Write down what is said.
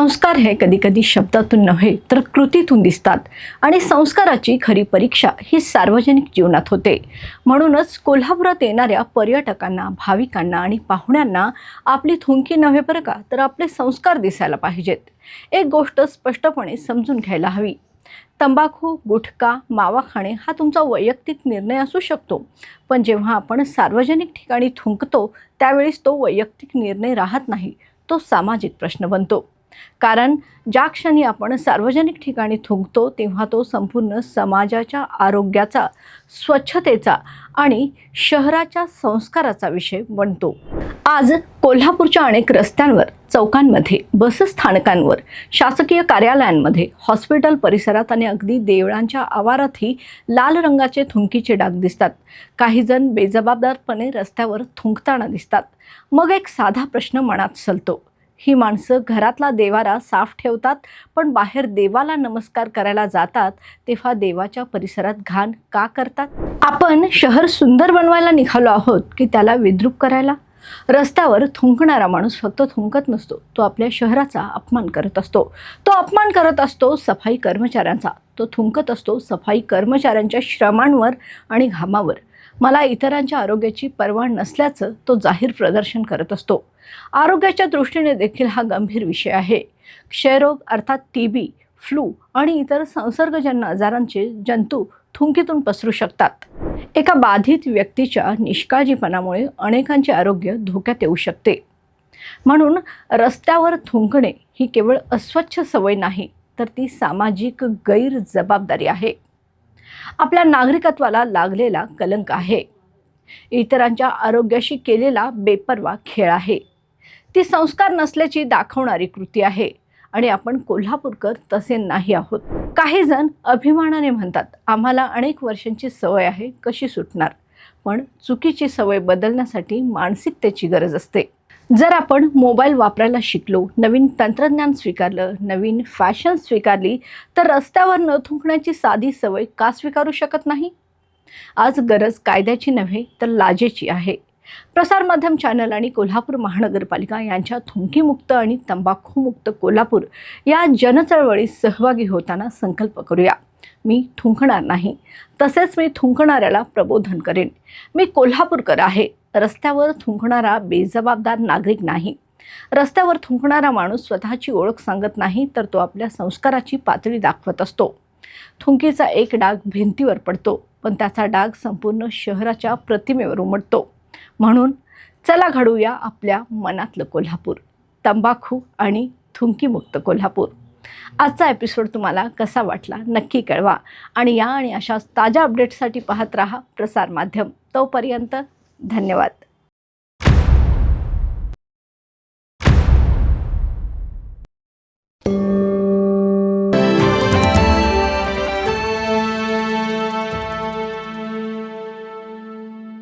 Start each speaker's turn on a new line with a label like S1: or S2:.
S1: संस्कार हे कधी-कधी शब्दातून नव्हे तर कृतीतून दिसतात आणि संस्काराची खरी परीक्षा ही सार्वजनिक जीवनात होते. म्हणूनच कोल्हापुरात येणाऱ्या पर्यटकांना, भाविकांना आणि पाहुण्यांना आपली थुंकी नव्हे बरं का, तर आपले संस्कार दिसायला पाहिजेत. एक गोष्ट स्पष्टपणे समजून घ्यायला हवी. तंबाखू, गुटखा, मावा खाणे हा तुमचा वैयक्तिक निर्णय असू शकतो. पण जेव्हा आपण सार्वजनिक ठिकाणी थुंकतो, त्यावेळेस तो वैयक्तिक निर्णय राहत नाही. तो सामाजिक प्रश्न बनतो. कारण ज्या क्षणी आपण सार्वजनिक ठिकाणी थुंकतो तेव्हा तो संपूर्ण समाजाच्या आरोग्याचा, स्वच्छतेचा आणि शहराच्या संस्काराचा विषय बनतो. आज कोल्हापूरच्या अनेक रस्त्यांवर, चौकांमध्ये, बसस्थानकांवर, शासकीय कार्यालयांमध्ये, हॉस्पिटल परिसरात आणि अगदी देवळांच्या आवारातही लाल रंगाचे थुंकीचे डाग दिसतात. काही जण बेजबाबदारपणे रस्त्यावर थुंकताना दिसतात. मग एक साधा प्रश्न मनात सलतो. ही माणसं घरातला देवारा साफ ठेवतात, पण बाहेर देवाला नमस्कार करायला जातात तेव्हा देवाच्या परिसरात घाण का करतात? आपण शहर सुंदर बनवायला निघालो आहोत की त्याला विद्रूप करायला? रस्त्यावर थुंकणारा माणूस फक्त थुंकत नसतो, तो आपल्या शहराचा अपमान करत असतो. तो अपमान करत असतो सफाई कर्मचाऱ्यांचा. तो थुंकत असतो सफाई कर्मचाऱ्यांच्या श्रमांवर आणि घामावर. मला इतरांच्या आरोग्याची पर्वा नसल्याचं तो जाहीर प्रदर्शन करत असतो. आरोग्याच्या दृष्टीने देखील हा गंभीर विषय आहे. क्षयरोग अर्थात TB, फ्लू आणि इतर संसर्गजन्य आजारांचे जंतू थुंकीतून पसरू शकतात. एका बाधित व्यक्तीच्या निष्काळजीपणामुळे अनेकांचे आरोग्य धोक्यात येऊ शकते. म्हणून रस्त्यावर थुंकणे ही केवळ अस्वच्छ सवय नाही, तर ती सामाजिक गैरजबाबदारी आहे. आपल्या नागरिकत्वाला लागलेला कलंक आहे. इतरांच्या आरोग्याशी केलेला बेपर्वा खेळ आहे. ती संस्कार नसल्याची दाखवणारी कृती आहे. आणि आपण कोल्हापूरकर तसे नाही आहोत. काही जण अभिमानाने म्हणतात, आम्हाला अनेक वर्षांची सवय आहे, कशी सुटणार? पण चुकीची सवय बदलण्यासाठी मानसिकतेची गरज असते. जर आपण मोबाईल वापरायला शिकलो, नवीन तंत्रज्ञान स्वीकारलं, नवीन फॅशन स्वीकारली, तर रस्त्यावर न थुंकण्याची साधी सवय का स्वीकारू शकत नाही? आज गरज कायद्याची नव्हे तर लाजेची आहे. प्रसारमाध्यम चॅनल आणि कोल्हापूर महानगरपालिका यांच्या थुंकीमुक्त आणि तंबाखूमुक्त कोल्हापूर या जनचळवळीत सहभागी होताना संकल्प करूया. मी थुंकणार नाही, तसेच मी थुंकणाऱ्याला प्रबोधन करेन. मी कोल्हापूरकर आहे. रस्त्यावर थुंकणारा बेजबाबदार नागरिक नाही. रस्त्यावर थुंकणारा माणूस स्वतःची ओळख सांगत नाही, तर तो आपल्या संस्काराची पातळी दाखवत असतो. थुंकीचा एक डाग भिंतीवर पडतो, पण त्याचा डाग संपूर्ण शहराच्या प्रतिमेवर उमटतो. म्हणून चला घडवूया आपल्या मनातलं कोल्हापूर, तंबाखू आणि थुंकीमुक्त कोल्हापूर. आजचा एपिसोड तुम्हाला कसा वाटला नक्की कळवा आणि या आणि अशा ताज्या अपडेट्ससाठी पाहत राहा प्रसार माध्यम. तोपर्यंत धन्यवाद.